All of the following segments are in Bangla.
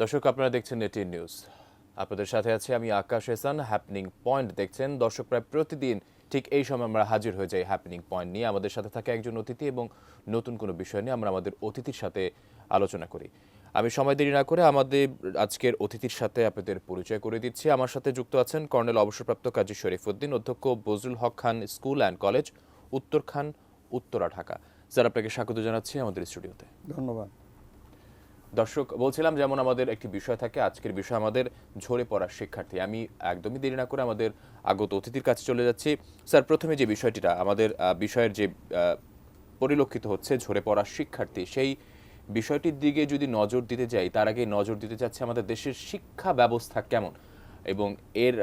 দর্শক আপনারা দেখছেন এটিএন নিউজ। আপনাদের সাথে আছি আমি আকাশ এহসান। হ্যাপনিং পয়েন্ট দেখছেন। দর্শক প্রায় প্রতিদিন ঠিক এই সময় আমরা হাজির হয়ে যাই হ্যাপনিং পয়েন্ট নিয়ে। আমাদের সাথে থাকে একজন অতিথি এবং নতুন কোনো বিষয় নিয়ে আমরা আমাদের অতিথির সাথে আলোচনা করি। আমি সময় দেরি না করে আমাদের আজকের অতিথির সাথে আপনাদের পরিচয় করে দিচ্ছি। আমার সাথে যুক্ত আছেন কর্নেল অবসরপ্রাপ্ত কাজী শরীফউদ্দিন, অধ্যক্ষ Bazlul Haque Khan school and college, Uttarkhan, Uttara, Dhaka. Sir, আপনাকে স্বাগত জানাচ্ছি আমাদের স্টুডিওতে। ধন্যবাদ। দর্শক, বলছিলাম যেমন আমাদের একটি বিষয় থাকে, আজকের বিষয় আমাদের ঝরে পড়া শিক্ষার্থী। আমি একদমই দেরি না করে আমাদের আগত অতিথির কাছে চলে যাচ্ছি। স্যার, প্রথমে যে বিষয়টিটা আমাদের বিষয়ের যে পরিলক্ষিত হচ্ছে ঝরে পড়া শিক্ষার্থী, সেই বিষয়টির দিকে যদি নজর দিতে যাই, তার আগে নজর দিতে চাচ্ছি আমাদের দেশের শিক্ষা ব্যবস্থা কেমন এবং এর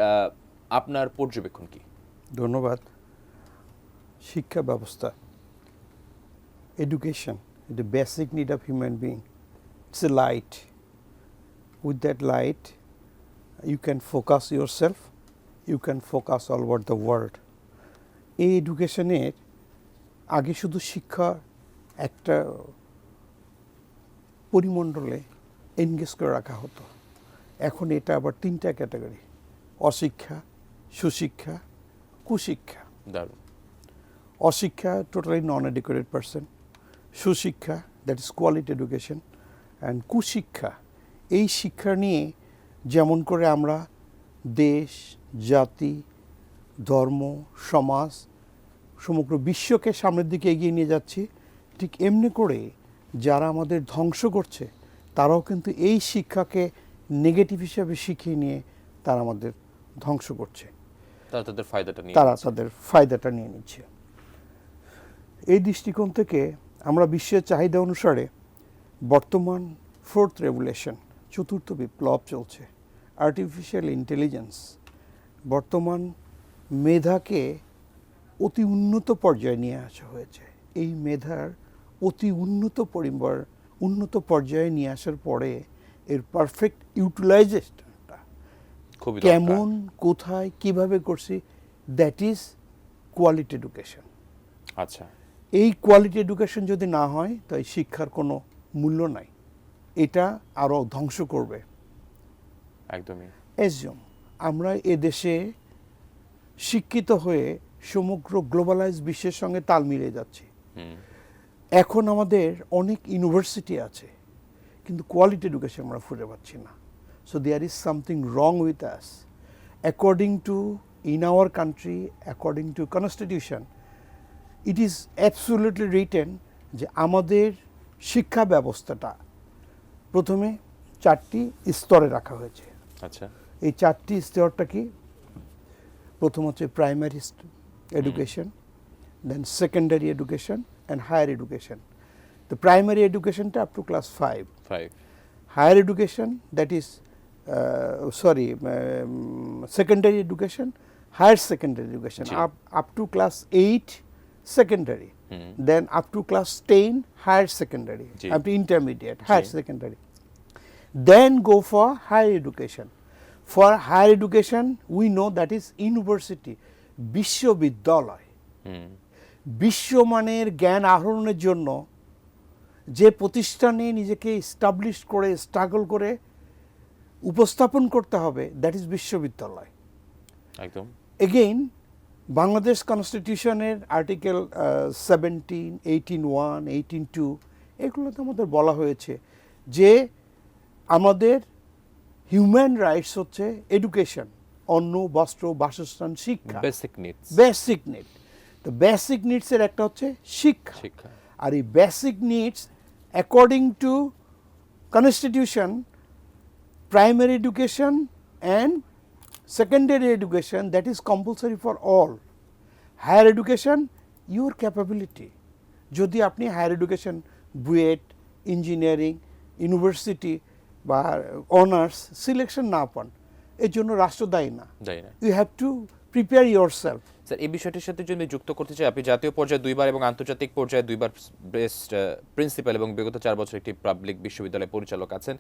আপনার পর্যবেক্ষণ কি? ধন্যবাদ। শিক্ষা ব্যবস্থা, education, the basic need of human being. It's a light. With that light, you can focus yourself, you can focus all over the world. এই এডুকেশনের আগে শুধু শিক্ষা একটা পরিমণ্ডলে এনগেজ করে রাখা হতো। এখন এটা আবার তিনটা ক্যাটাগরি: অশিক্ষা, সুশিক্ষা, কুশিক্ষা। দারুণ। অশিক্ষা, টোটালি নন এডুকেটেড পারসন। সুশিক্ষা, that is quality education. And কুশিক্ষা, এই শিক্ষা নিয়ে যেমন করে আমরা দেশ, জাতি, ধর্ম, সমাজ, সমগ্র বিশ্বকে সামনের দিকে এগিয়ে নিয়ে যাচ্ছি, ঠিক এমনি করে যারা আমাদের ধ্বংস করছে তারাও কিন্তু এই শিক্ষাকে নেগেটিভ হিসাবে শিখিয়ে নিয়ে তারা আমাদের ধ্বংস করছে। তারা তাদের ফায়দাটা নিয়ে নিচ্ছে। এই দৃষ্টিকোণ থেকে আমরা বিশ্বের চাহিদা অনুসারে বর্তমান ফোর্থ রেভলিউশন, চতুর্থ বিপ্লব চলছে। আর্টিফিশিয়াল ইন্টেলিজেন্স বর্তমান মেধাকে অতি উন্নত পর্যায়ে নিয়ে আসা হয়েছে। এই মেধার অতি উন্নত পর্যায়ে নিয়ে আসার পরে এর পারফেক্ট ইউটিলাইজেশনটা কেমন, কোথায়, কিভাবে করছি, দ্যাট ইজ কোয়ালিটি এডুকেশন। আচ্ছা, এই কোয়ালিটি এডুকেশন যদি না হয় তাই শিক্ষার কোনো মূল্য নাই, এটা আরও ধ্বংস করবে। একদমই। এজন্য আমরা এদেশে শিক্ষিত হয়ে সমগ্র গ্লোবালাইজ বিশ্বের সঙ্গে তাল মিলিয়ে যাচ্ছি। এখন আমাদের অনেক ইউনিভার্সিটি আছে, কিন্তু কোয়ালিটি এডুকেশন আমরা খুঁজে পাচ্ছি না। So there is something wrong with us. According to in our country, according to constitution, it is absolutely written যে আমাদের শিক্ষা ব্যবস্থাটা প্রথমে 4টি স্তরে রাখা হয়েছে। আচ্ছা, এই 4টি স্তরটা কি? প্রথম হচ্ছে primary education, then secondary education and higher education. তো প্রাইমারি এডুকেশনটা up to class 5। Higher education, that is secondary education, higher secondary education, up to class 8 secondary, then up to class 10 higher secondary, up to intermediate, higher secondary, then go for higher education. For higher education we know that is university, বিশ্ববিদ্যালয়। বিশ্বমানের জ্ঞান আহরণের জন্য যে প্রতিষ্ঠানে নিজেকে এস্টাবলিশ করে, স্ট্রাগল করে উপস্থাপন করতে হবে, দ্যাট ইজ বিশ্ববিদ্যালয়। একদম। এগেইন বাংলাদেশ কনস্টিটিউশনের আর্টিকেল 17, 18(1), 18(2) এগুলোতে আমাদের বলা হয়েছে যে আমাদের হিউম্যান রাইটস হচ্ছে এডুকেশন, অন্ন, বস্ত্র, বাসস্থান, শিক্ষা, বেসিক নিড। তো বেসিক নিডসের একটা হচ্ছে শিক্ষা। আর এই basic needs according to constitution, primary education and secondary education, that is compulsory for all. Higher education, your capability. যদি আপনি higher education, BUET, engineering, university বা অনার্স সিলেকশন না পান, এর জন্য রাষ্ট্র দায়ী না। You have to prepare yourself. Sir, এই বিষয়টির সাথে যদি যুক্ত করতে চাই, আপনি জাতীয় পর্যায়ে 2বার এবং আন্তর্জাতিক পর্যায়ে 2বার বেস্ট প্রিন্সিপাল এবং বিগত 4 বছর একটি পাবলিক বিশ্ববিদ্যালয়ের পরিচালক আছেন।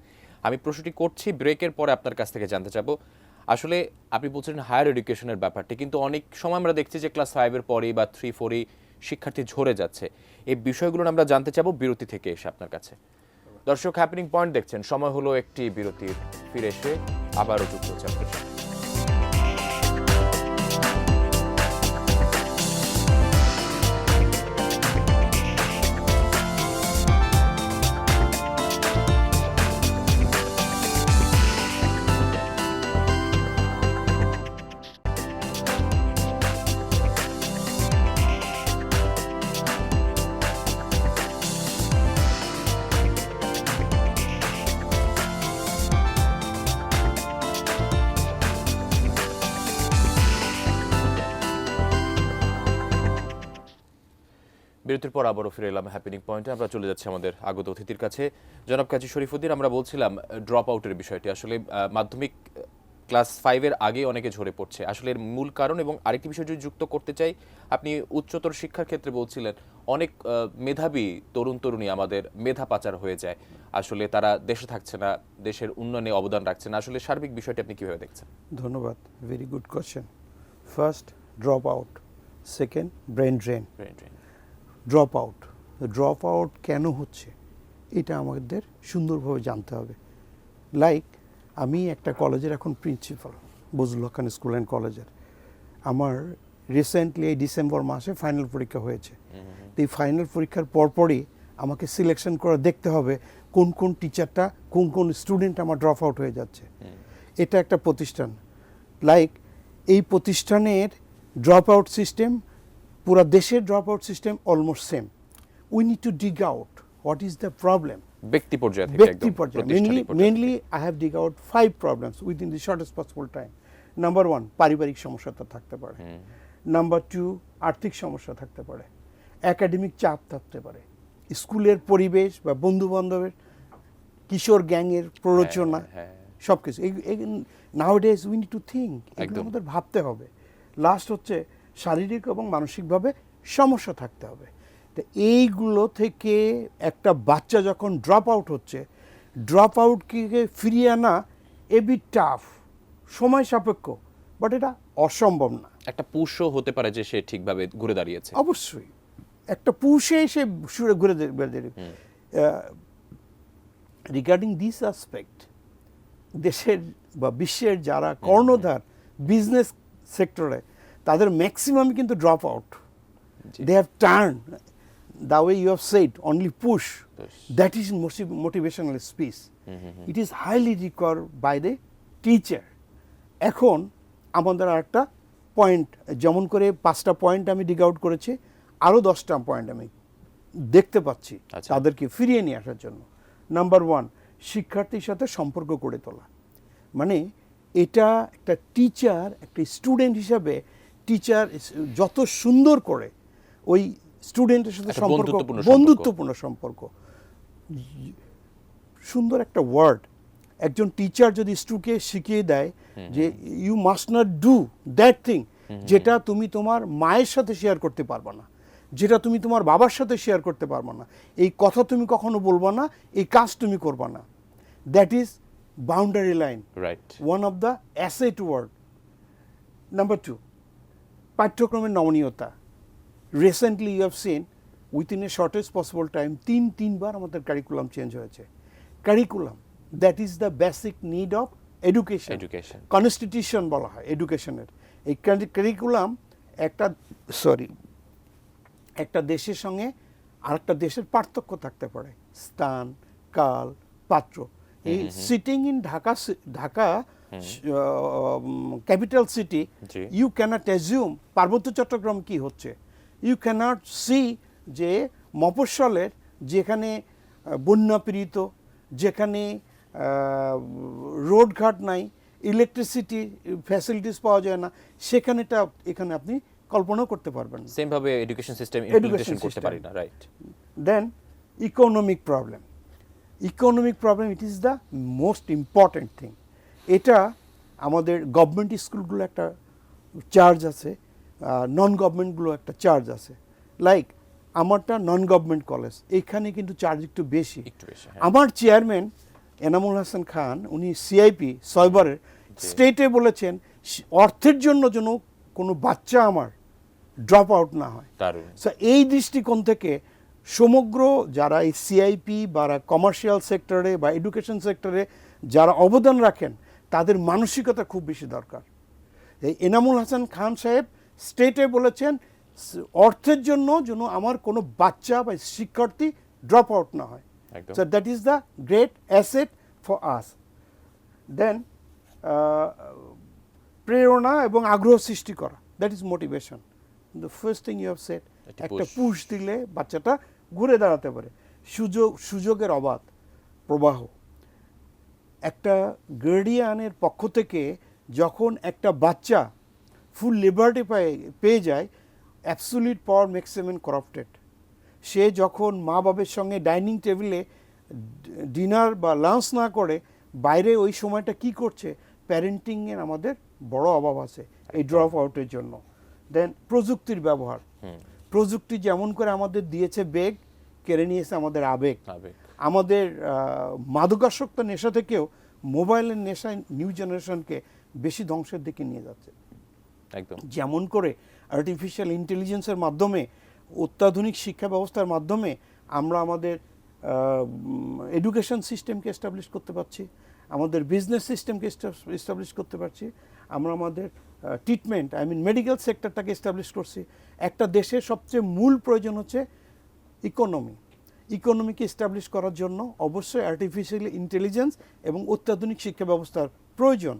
আমি প্রশ্নটি করছি ব্রেকের পরে আপনার কাছ থেকে জানতে চাবো। আসলে আপনি বলছিলেন হায়ার এডুকেশনের ব্যাপারটি, কিন্তু অনেক সময় আমরা দেখছি যে ক্লাস 5-এর পরেই বা 3-4-এই শিক্ষার্থী ঝরে যাচ্ছে। এই বিষয়গুলো আমরা জানতে চাবো বিরতি থেকে এসে আপনার কাছে। দর্শক, হ্যাপেনিং পয়েন্ট দেখছেন, সময় হলো একটি বিরতির। ফিরে এসে আবারও যুক্ত হচ্ছে আপনাদের সাথে। বিরতির পর আবারও ফিরে এলাম হ্যাপেনিং পয়েন্টে। আমরা চলে যাচ্ছি আমাদের আগত অতিথির কাছে। জনাব কাজী শরীফুদ্দিন, আমরা বলছিলাম ড্রপ আউটের বিষয়টি। আসলে মাধ্যমিক ক্লাস 5-এর আগে অনেকে ঝরে পড়ছে, আসলে এর মূল কারণ। এবং আরেকটি বিষয় যদি যুক্ত করতে চাই, আপনি উচ্চতর শিক্ষার ক্ষেত্রে বলছিলেন অনেক মেধাবী তরুণ তরুণী আমাদের মেধা পাচার হয়ে যায়, আসলে তারা দেশে থাকছে না, দেশের উন্নয়নে অবদান রাখছে না। আসলে সার্বিক বিষয়টি আপনি কিভাবে দেখছেন? ধন্যবাদ, very good question. First, drop out. Second, brain drain. Drop out কেন হচ্ছে এটা আমাদের সুন্দরভাবে জানতে হবে। লাইক, আমি একটা কলেজের এখন principal, Bazlul Haque Khan school and কলেজের। আমার রিসেন্টলি এই ডিসেম্বর মাসে ফাইনাল পরীক্ষা হয়েছে। তো এই ফাইনাল পরীক্ষার পরপরই আমাকে সিলেকশন করে দেখতে হবে কোন কোন টিচারটা, কোন কোন স্টুডেন্ট আমার ড্রপ আউট হয়ে যাচ্ছে। এটা একটা প্রতিষ্ঠান, লাইক এই প্রতিষ্ঠানের ড্রপ আউট সিস্টেম, পুরা দেশের drop out system almost same. We need to dig out what is the problem. ব্যক্তি পর্যায়ে mainly I have dig out 5 problems within the shortest possible time. Number 1, পারিবারিক সমস্যা তো থাকতে পারে। নাম্বার 2, আর্থিক সমস্যা থাকতে পারে। একাডেমিক চাপ থাকতে পারে। স্কুলের পরিবেশ বা বন্ধু বান্ধবের, কিশোর গ্যাংয়ের প্ররোচনা, সব কিছু। নাওডেজ উই নিড টু থিঙ্ক, এগুলো আমাদের ভাবতে হবে। লাস্ট হচ্ছে শারীরিক এবং মানসিকভাবে সমস্যা থাকতে হবে। তো এইগুলো থেকে একটা বাচ্চা যখন ড্রপ আউট হচ্ছে, ড্রপ আউটকে ফিরিয়ে আনা এবি টাফ, সময় সাপেক্ষ, বাট এটা অসম্ভব না। একটা পুশও হতে পারে যে সে ঠিকভাবে ঘুরে দাঁড়িয়েছে। অবশ্যই একটা পুষে সে ঘুরে দাঁড়িয়ে। রিগার্ডিং দিস অ্যাসপেক্ট, দেশের বা বিশ্বের যারা কর্ণধার বিজনেস সেক্টরে, তাদের ম্যাক্সিমাম কিন্তু drop out. They have turn the way you have said, only push. That is motivational speech. It is highly required by the teacher. এখন আমাদের আরেকটা পয়েন্ট, যেমন করে 5টা পয়েন্ট আমি ডিগ আউট করেছি, আরও 10টা পয়েন্ট আমি দেখতে পাচ্ছি তাদেরকে ফিরিয়ে নিয়ে আসার জন্য। নাম্বার 1, শিক্ষার্থীর সাথে সম্পর্ক গড়ে তোলা। মানে এটা একটা টিচার, একটা স্টুডেন্ট হিসাবে টিচার যত সুন্দর করে ওই স্টুডেন্টের সাথে সম্পর্ক, বন্ধুত্বপূর্ণ সম্পর্ক, সুন্দর একটা ওয়ার্ড। একজন টিচার যদি স্টুডেন্টকে শিখিয়ে দেয় যে you must not do that thing, যেটা তুমি তোমার মায়ের সাথে শেয়ার করতে পারবা না, যেটা তুমি তোমার বাবার সাথে শেয়ার করতে পারবা না, এই কথা তুমি কখনো বলবা না, এই কাজ তুমি করবা না, that is boundary line, one of the asset word. Number 2, পাঠ্যক্রমের নমনীয়তা। Recently you have seen within a shortest possible time 3বার আমাদের কারিকুলাম চেঞ্জ হয়েছে। Curriculum, that is the basic need of education. Constitution বলা হয় এডুকেশনের। এই কারিকুলাম একটা দেশের সঙ্গে আরেকটা দেশের পার্থক্য থাকতে পারে, স্থান, কাল, পাত্র। এই sitting in Dhaka capital city, you cannot assume Parbatya Chittagong কি হচ্ছে। ইউ ক্যানট সি যে মফস্বলের, যেখানে বন্যাপীড়িত, যেখানে রোডঘাট নাই, ইলেকট্রিসিটি ফ্যাসিলিটিস পাওয়া যায় না, এখানে আপনি কল্পনাও করতে পারবেন না। সেম ভাবে এডুকেশন সিস্টেম ইমপ্লিমেন্টেশন করতে পারি না, right. Then economic problem, it is the most important thing. এটা আমাদের গভর্নমেন্ট স্কুলগুলো একটা চার্জ আছে, নন গভর্নমেন্টগুলো একটা চার্জ আছে। লাইক আমারটা নন গভর্নমেন্ট কলেজ, এখানে কিন্তু চার্জ একটু বেশি। আমার চেয়ারম্যান এনামুল হাসান খান, উনি সিআইপি সয়বরের, স্টেটে বলেছেন অর্থের জন্য যেন কোনো বাচ্চা আমার ড্রপ আউট না হয়। সো এই দৃষ্টিকোণ থেকে সমগ্র যারা এই সিআইপি বা কমার্শিয়াল সেক্টরে বা এডুকেশন সেক্টরে যারা অবদান রাখেন তাদের মানসিকতা খুব বেশি দরকার। এই এনামুল হাসান খান সাহেব স্টেটে বলেছেন অর্থের জন্য যেন আমার কোনো বাচ্চা বা শিক্ষার্থী ড্রপ আউট না হয়। একদম। So that is the great asset for us. Then প্রেরণা এবং আগ্রহ সৃষ্টি করা, that is motivation. The first thing you have said, একটা পুশ দিলে বাচ্চাটা ঘুরে দাঁড়াতে পারে। সুযোগের অবাধ প্রবাহ, একটা গার্ডিয়ানের পক্ষ থেকে যখন একটা বাচ্চা ফুল লিবার্টি পেয়ে যায়, অ্যাবসোলিউট পাওয়ার মেক্স হিম করাপ্টেড। সে যখন মা বাবার সঙ্গে ডাইনিং টেবিলে ডিনার বা লাঞ্চ না করে বাইরে ওই সময়টা কি করছে, প্যারেন্টিংয়ের আমাদের বড় অভাব আছে এই ড্রপ আউটের জন্য। দেন প্রযুক্তির ব্যবহার, প্রযুক্তি যেমন করে আমাদের দিয়েছে বেগ, কেড়ে নিয়েছে আমাদের আবেগ। আমাদের মাদকাসক্ত নেশা থেকেও মোবাইলের নেশা নিউ জেনারেশনকে বেশি ধ্বংসের দিকে নিয়ে যাচ্ছে। একদম। যেমন করে আর্টিফিশিয়াল ইন্টেলিজেন্সের মাধ্যমে, অত্যাধুনিক শিক্ষা ব্যবস্থার মাধ্যমে আমরা আমাদের এডুকেশন সিস্টেমকে এস্টাবলিশ করতে পারছি, আমাদের বিজনেস সিস্টেমকে এস্টাবলিশ করতে পারছি, আমরা আমাদের ট্রিটমেন্ট মেডিকেল সেক্টরটাকে এস্টাবলিশ করছি। একটা দেশের সবচেয়ে মূল প্রয়োজন হচ্ছে ইকোনমিকে এস্টাবলিশ করার জন্য অবশ্যই আর্টিফিশিয়াল ইন্টেলিজেন্স এবং অত্যাধুনিক শিক্ষা ব্যবস্থার প্রয়োজন।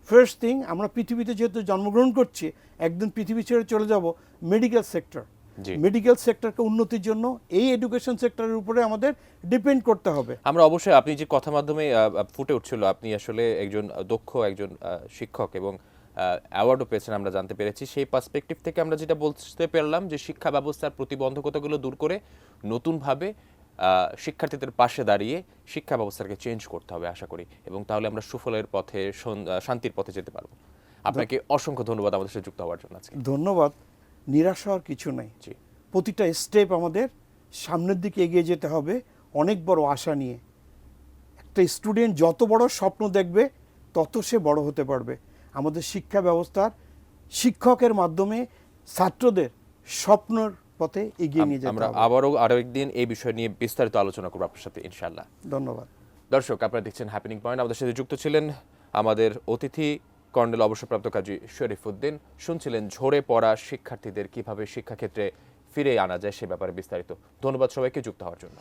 ফার্স্ট থিং, আমরা পৃথিবীতে যেহেতু জন্মগ্রহণ করছি, একদিন পৃথিবী ছেড়ে চলে যাব, মেডিকেল সেক্টর। মেডিকেল সেক্টরকে উন্নতির জন্য এই এডুকেশন সেক্টরের উপরে আমাদের ডিপেন্ড করতে হবে। আমরা অবশ্যই, আপনি যে কথা মাধ্যমে ফুটে উঠছিল, আপনি আসলে একজন দক্ষ একজন শিক্ষক এবং অ্যাওয়ার্ডও পেয়েছেন আমরা জানতে পেরেছি। সেই পার্সপেক্টিভ থেকে আমরা যেটা বলতে পারলাম যে শিক্ষা ব্যবস্থার প্রতিবন্ধকতাগুলো দূর করে নতুনভাবে শিক্ষার্থীদের পাশে দাঁড়িয়ে শিক্ষা ব্যবস্থাকে চেঞ্জ করতে হবে আশা করি, এবং তাহলে আমরা সুফলের পথে শান্তির পথে যেতে পারবো। আপনাকে অসংখ্য ধন্যবাদ আমাদের সাথে যুক্ত হওয়ার জন্য আজকে। ধন্যবাদ। নিরাশ হওয়ার কিছু নাই, প্রতিটা স্টেপ আমাদের সামনের দিকে এগিয়ে যেতে হবে অনেক বড় আশা নিয়ে। একটা স্টুডেন্ট যত বড় স্বপ্ন দেখবে তত সে বড় হতে পারবে। আমাদের শিক্ষা ব্যবস্থার শিক্ষকের মাধ্যমে ছাত্রদের স্বপ্নের পথে এগিয়ে নিয়ে যেতে হবে। আমরা আরও একদিন এই বিষয় নিয়ে বিস্তারিত আলোচনা করবো আপনার সাথে ইনশাআল্লাহ। ধন্যবাদ। দর্শক, আপনারা দেখছেন হ্যাপেনিং পয়েন্ট। আমাদের সাথে যুক্ত ছিলেন আমাদের অতিথি কর্নেল অবসরপ্রাপ্ত কাজী শরীফ উদ্দিন। শুনছিলেন ঝরে পড়া শিক্ষার্থীদের কিভাবে শিক্ষাক্ষেত্রে ফিরে আনা যায় সে ব্যাপারে বিস্তারিত। ধন্যবাদ সবাইকে যুক্ত হওয়ার জন্য।